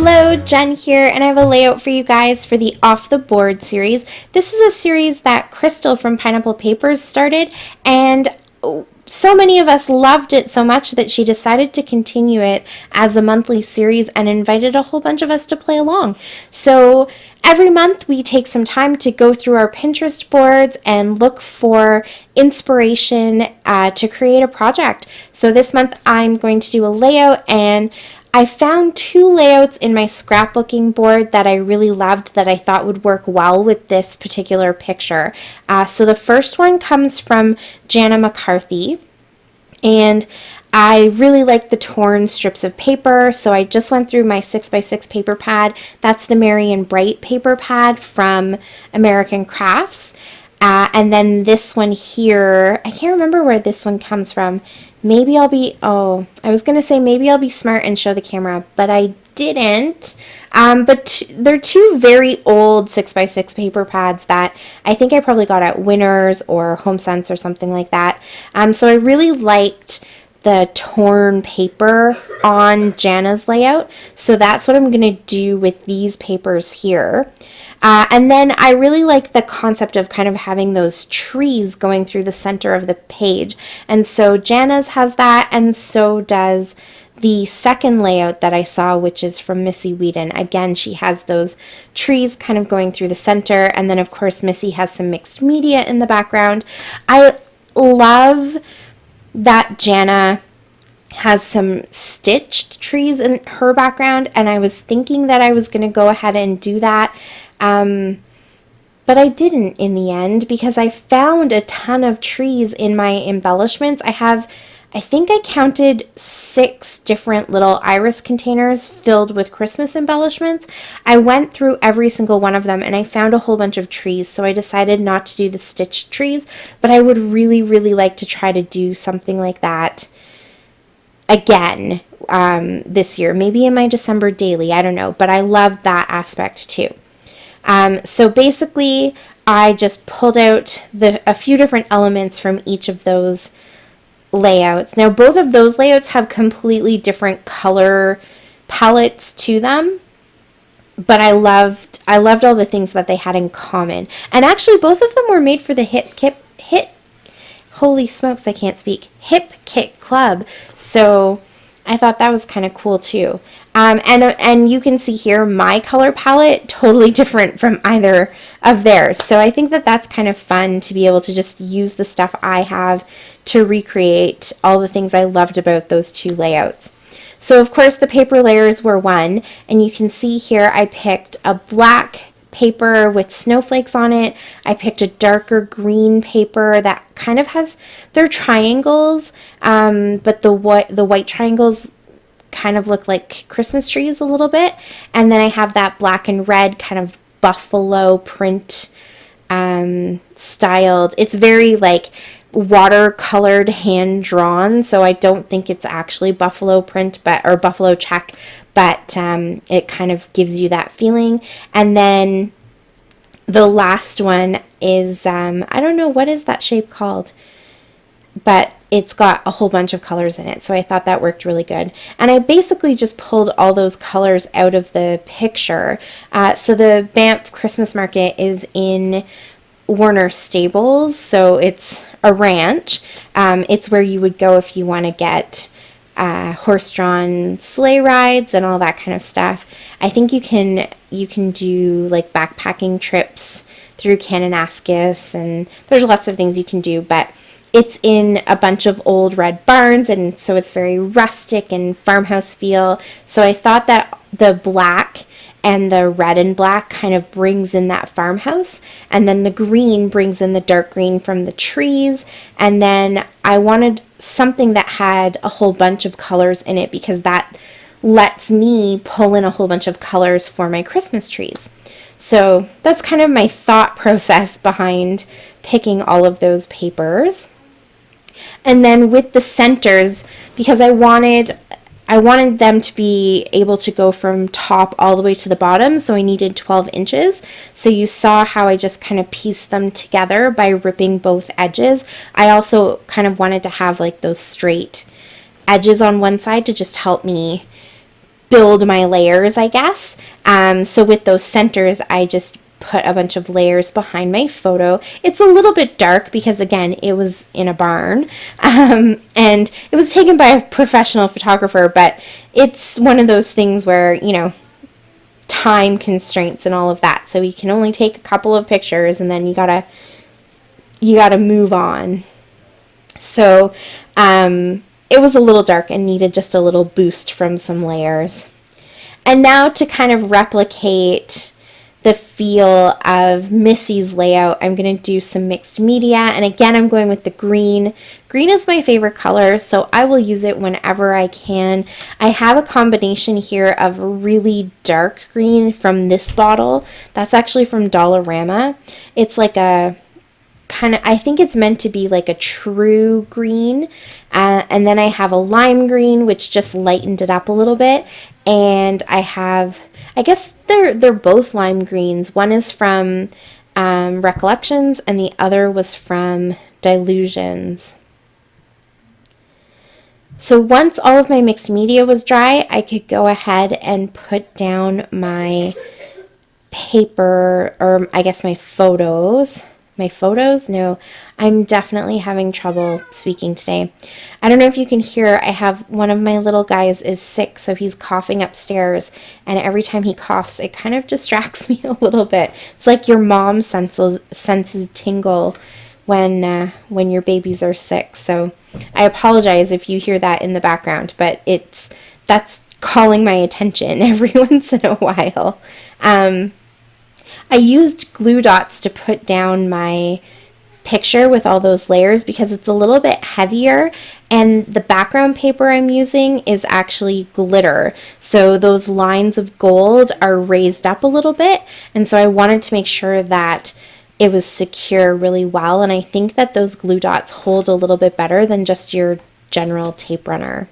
Hello, Jen here, and I have a layout for you guys for the Off the Board series. This is a series that Crystal from Pineapple Papers started, and so many of us loved it so much that she decided to continue it as a monthly series and invited a whole bunch of us to play along. So every month we take some time to go through our Pinterest boards and look for inspiration to create a project. So this month I'm going to do a layout, and I found two layouts in my scrapbooking board that I really loved that I thought would work well with this particular picture. So the first one comes from Jana McCarthy, and I really like the torn strips of paper, so I just went through my 6x6 paper pad. That's the Merry and Bright paper pad from American Crafts. And then this one here, I can't remember where this one comes from. Maybe I'll be, I was going to say maybe I'll be smart and show the camera, but I didn't. But they're two very old 6x6 paper pads that I think I probably got at Winners or HomeSense or something like that. So I really liked the torn paper on Jana's layout. So that's what I'm going to do with these papers here. And then I really like the concept of kind of having those trees going through the center of the page. And so Jana's has that, and so does the second layout that I saw, which is from Missy Whedon. Again, she has those trees kind of going through the center, and then of course Missy has some mixed media in the background. I love that Jana has some stitched trees in her background, and I was thinking that I was going to go ahead and do that. But I didn't in the end because I found a ton of trees in my embellishments. I think I counted 6 different little iris containers filled with Christmas embellishments. I went through every single one of them and I found a whole bunch of trees, so I decided not to do the stitched trees, but I would really, really like to try to do something like that again this year, maybe in my December daily, I don't know, but I love that aspect too. So basically, I just pulled out a few different elements from each of those layouts. Now, both of those layouts have completely different color palettes to them, but I loved all the things that they had in common. And actually, both of them were made for the holy smokes, I can't speak, Hip Kit Club. So I thought that was kind of cool too. And you can see here my color palette totally different from either of theirs. So I think that that's kind of fun to be able to just use the stuff I have to recreate all the things I loved about those two layouts. So of course the paper layers were one, and you can see here I picked a black paper with snowflakes on it. I picked a darker green paper that kind of has, they're triangles, but the white triangles kind of look like Christmas trees a little bit. And then I have that black and red kind of buffalo print styled. It's very like watercolored, hand drawn, so I don't think it's actually buffalo print or buffalo check, but it kind of gives you that feeling. And then the last one is I don't know what is that shape called, but it's got a whole bunch of colors in it, so I thought that worked really good. And I basically just pulled all those colors out of the picture. So the Banff Christmas Market is in Warner Stables, so it's a ranch. It's where you would go if you want to get horse-drawn sleigh rides and all that kind of stuff. I think you can do like backpacking trips through Kananaskis, and there's lots of things you can do, but it's in a bunch of old red barns, and so it's very rustic and farmhouse feel. So I thought that the black and the red and black kind of brings in that farmhouse, and then the green brings in the dark green from the trees. And then I wanted something that had a whole bunch of colors in it because that lets me pull in a whole bunch of colors for my Christmas trees. So that's kind of my thought process behind picking all of those papers. And then with the centers, because I wanted them to be able to go from top all the way to the bottom, so I needed 12 inches. So you saw how I just kind of pieced them together by ripping both edges. I also kind of wanted to have like those straight edges on one side to just help me build my layers, I guess. So with those centers, I just put a bunch of layers behind my photo. It's a little bit dark because, again, it was in a barn, and it was taken by a professional photographer, but it's one of those things where, you know, time constraints and all of that. So you can only take a couple of pictures and then you gotta move on. So it was a little dark and needed just a little boost from some layers. And now to kind of replicate the feel of Missy's layout, I'm going to do some mixed media. And again, I'm going with the green. Green is my favorite color, so I will use it whenever I can. I have a combination here of really dark green from this bottle. That's actually from Dollarama. It's like a kind of, I think it's meant to be like a true green. And then I have a lime green, which just lightened it up a little bit. And I have, I guess they're both lime greens. One is from Recollections and the other was from Delusions. So once all of my mixed media was dry, I could go ahead and put down my paper, or I guess my photos. My photos? No, I'm definitely having trouble speaking today. I don't know if you can hear, I have one of my little guys is sick, so he's coughing upstairs, and every time he coughs, it kind of distracts me a little bit. It's like your mom senses tingle when your babies are sick. So I apologize if you hear that in the background, but that's calling my attention every once in a while. I used glue dots to put down my picture with all those layers because it's a little bit heavier, and the background paper I'm using is actually glitter. So those lines of gold are raised up a little bit, and so I wanted to make sure that it was secure really well, and I think that those glue dots hold a little bit better than just your general tape runner.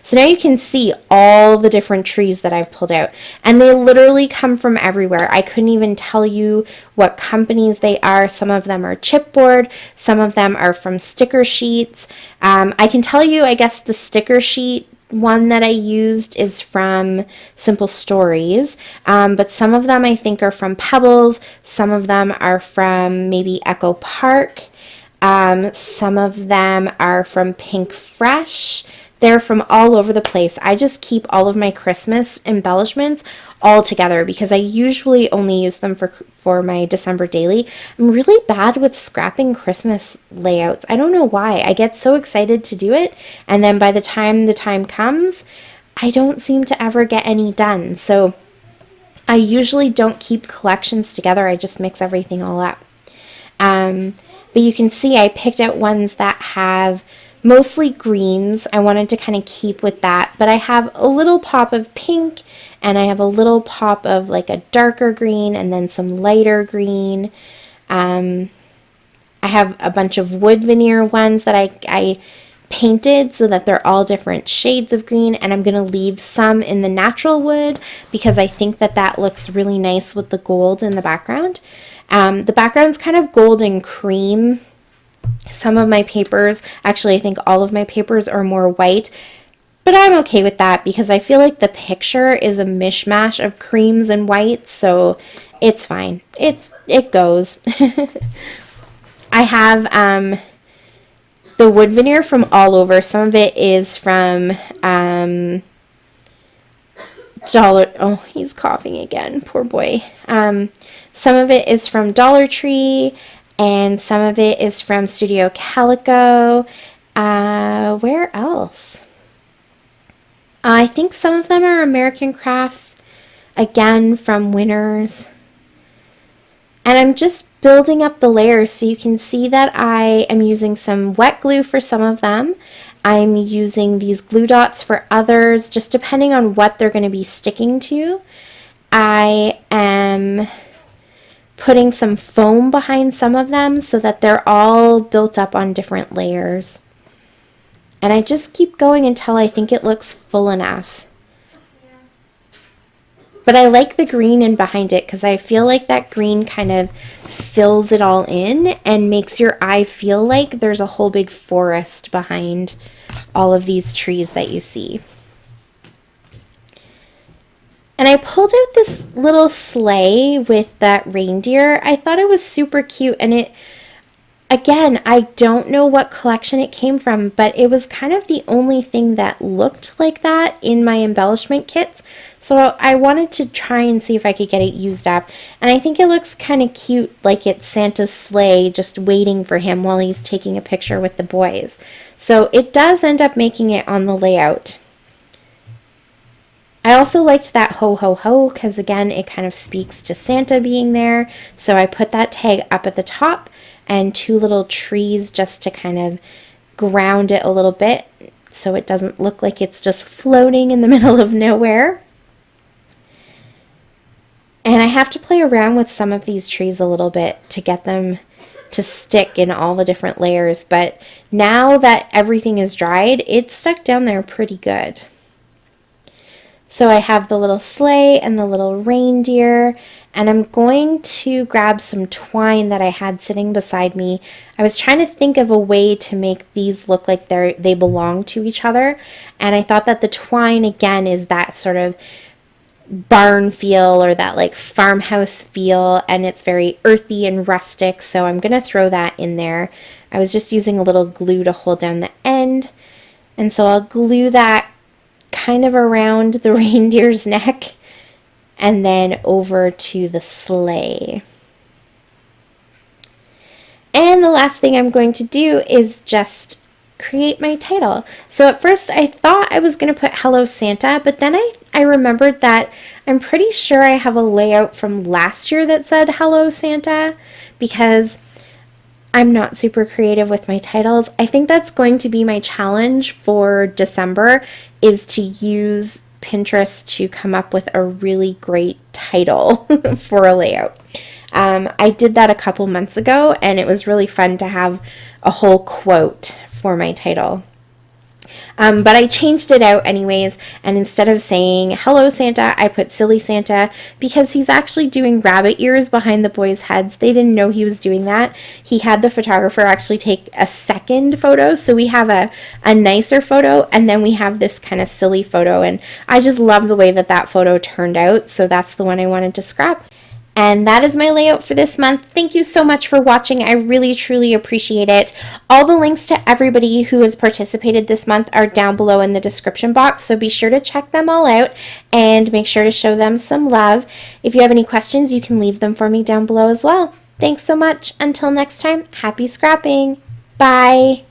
So now you can see all the different trees that I've pulled out, and they literally come from everywhere. I couldn't even tell you what companies they are. Some of them are chipboard, some of them are from sticker sheets. I can tell you, I guess the sticker sheet one that I used is from Simple Stories, but some of them I think are from Pebbles, some of them are from maybe Echo Park, some of them are from Pink Fresh. They're from all over the place. I just keep all of my Christmas embellishments all together because I usually only use them for my December daily. I'm really bad with scrapping Christmas layouts. I don't know why. I get so excited to do it, and then by the time comes, I don't seem to ever get any done. So I usually don't keep collections together. I just mix everything all up. But you can see I picked out ones that have mostly greens. I wanted to kind of keep with that, but I have a little pop of pink, and I have a little pop of like a darker green and then some lighter green. I have a bunch of wood veneer ones that I painted so that they're all different shades of green, and I'm going to leave some in the natural wood because I think that looks really nice with the gold in the background. The background's kind of gold and cream. Some of my papers, actually I think all of my papers are more white, but I'm okay with that because I feel like the picture is a mishmash of creams and whites, so it's fine. It goes. I have the wood veneer from all over. Some of it is from oh, he's coughing again, poor boy. Some of it is from Dollar Tree, and some of it is from Studio Calico. Where else? I think some of them are American Crafts, again from Winners. And I'm just building up the layers so you can see that I am using some wet glue for some of them. I'm using these glue dots for others, just depending on what they're going to be sticking to. I am putting some foam behind some of them so that they're all built up on different layers. And I just keep going until I think it looks full enough. But I like the green in behind it because I feel like that green kind of fills it all in and makes your eye feel like there's a whole big forest behind all of these trees that you see. And I pulled out this little sleigh with that reindeer. I thought it was super cute, and it, again, I don't know what collection it came from, but it was kind of the only thing that looked like that in my embellishment kits. So I wanted to try and see if I could get it used up. And I think it looks kind of cute, like it's Santa's sleigh just waiting for him while he's taking a picture with the boys. So it does end up making it on the layout. I also liked that ho ho ho because, again, it kind of speaks to Santa being there. So I put that tag up at the top and 2 little trees just to kind of ground it a little bit so it doesn't look like it's just floating in the middle of nowhere. And I have to play around with some of these trees a little bit to get them to stick in all the different layers. But now that everything is dried, it's stuck down there pretty good. So I have the little sleigh and the little reindeer, and I'm going to grab some twine that I had sitting beside me. I was trying to think of a way to make these look like they belong to each other, and I thought that the twine, again, is that sort of barn feel or that like farmhouse feel, and it's very earthy and rustic, so I'm going to throw that in there. I was just using a little glue to hold down the end, and so I'll glue that kind of around the reindeer's neck and then over to the sleigh. And the last thing I'm going to do is just create my title. So at first I thought I was going to put Hello Santa, but then I remembered that I'm pretty sure I have a layout from last year that said Hello Santa, because I'm not super creative with my titles. I think that's going to be my challenge for December, is to use Pinterest to come up with a really great title for a layout. I did that a couple months ago, and it was really fun to have a whole quote for my title. But I changed it out anyways, and instead of saying Hello Santa, I put Silly Santa, because he's actually doing rabbit ears behind the boys' heads. They didn't know he was doing that. He had the photographer actually take a second photo, so we have a nicer photo, and then we have this kind of silly photo, and I just love the way that that photo turned out, so that's the one I wanted to scrap. And that is my layout for this month. Thank you so much for watching. I really, truly appreciate it. All the links to everybody who has participated this month are down below in the description box, so be sure to check them all out and make sure to show them some love. If you have any questions, you can leave them for me down below as well. Thanks so much. Until next time, happy scrapping. Bye.